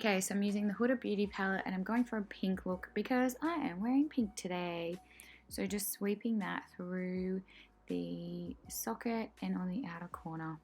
Okay, so I'm using the Huda Beauty palette and I'm going for a pink look because I am wearing pink today. So just sweeping that through the socket and on the outer corner.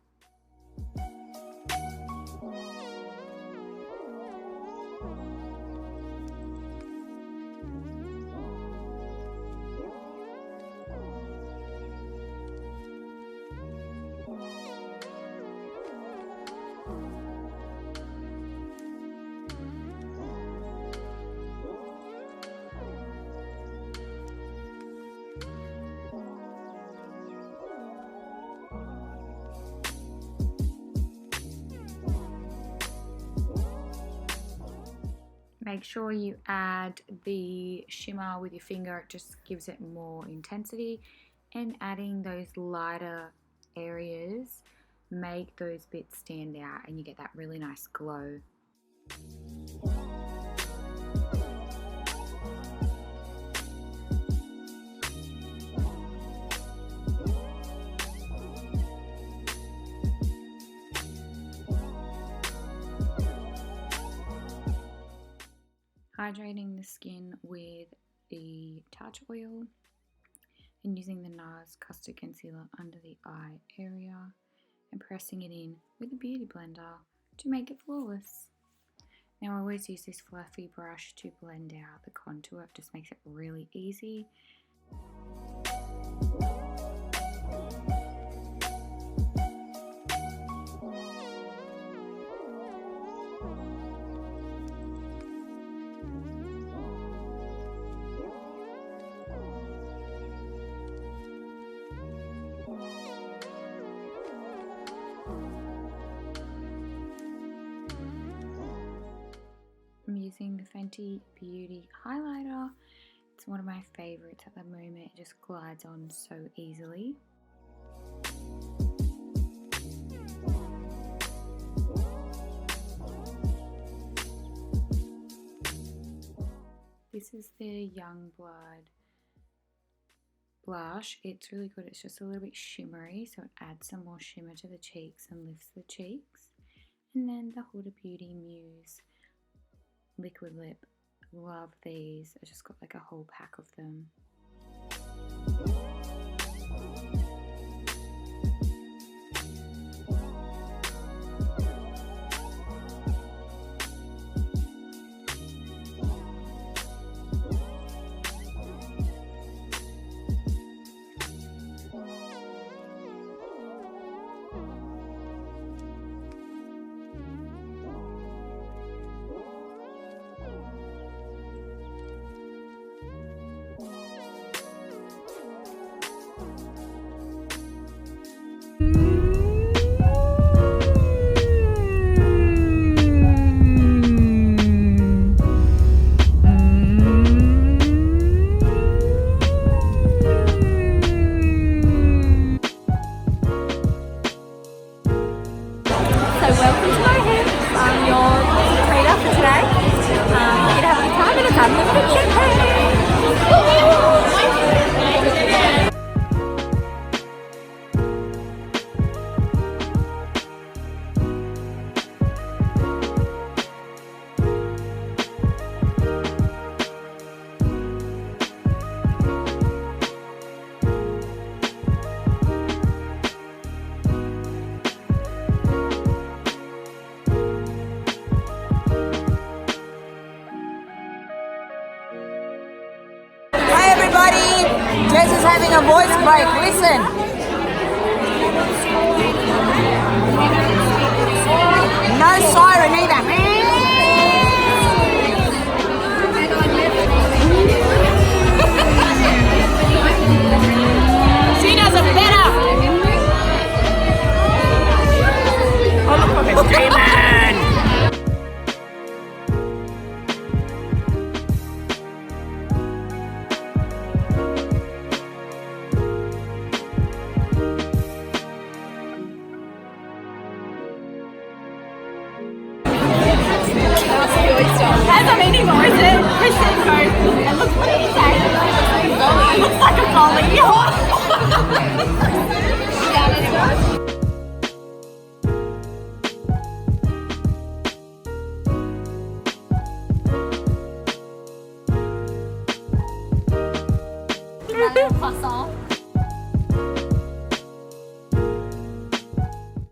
Make sure you add the shimmer with your finger, it just gives it more intensity, and adding those lighter areas make those bits stand out and you get that really nice glow. Hydrating the skin with the touch oil and using the NARS custard concealer under the eye area and pressing it in with a beauty blender to make it flawless. Now I always use this fluffy brush to blend out the contour, it just makes it really easy. I'm using the Fenty Beauty highlighter. It's one of my favorites at the moment. It just glides on so easily. This is the Youngblood blush. It's really good. It's just a little bit shimmery, so it adds some more shimmer to the cheeks and lifts the cheeks. And then the Huda Beauty Muse liquid lip. Love these. I just got like a whole pack of them. Welcome to my Hens. I'm your trainer for today. You're having a time and it's having a little bit Jess is having a voice break. Listen. No siren either. She does it better. Oh, look, I'm screaming. As I'm eating more, is it? Kristen goes, and look, what did he say? It looks like a golly. all.